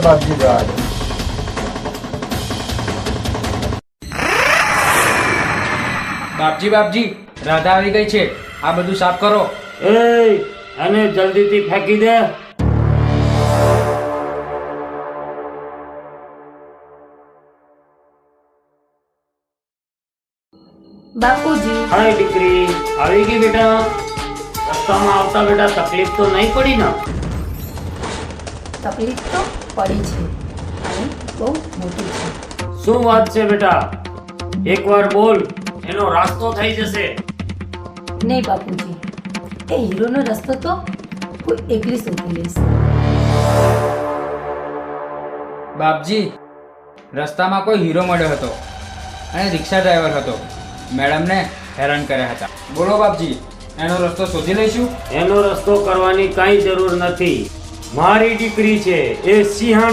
બાપજી જવા દો. બાપજી રાધા આવી ગઈ છે, આ બધું સાફ કરો. એ અને જલ્દીથી ફેંકી દે. બાપુજી, હાય દીકરી, આવી ગઈ બેટા. રસ્તામાં આવતા બેટા તકલીફ તો નહીં પડી ને? તકલીફ તો પડી છે અને બહુ મોટી છે. શું વાત છે બેટા? એકવાર બોલ, એનો રાસ્તો થઈ જશે. નહીં બાપુજી, એ હીરોનો રસ્તો તો હું એકલી શોધી લઈશ. બાપજી, રસ્તામાં કોઈ હીરો મળ્યો હતો અને રિક્ષા ડ્રાઈવર હતો. મેડમને હેરાન કર્યા હતા. બોલો બાપજી, એનો રસ્તો શોધી લઈશું. એનો રસ્તો કરવાની કાંઈ જરૂર નથી. મારી દીકરી છે, એ સિંહણ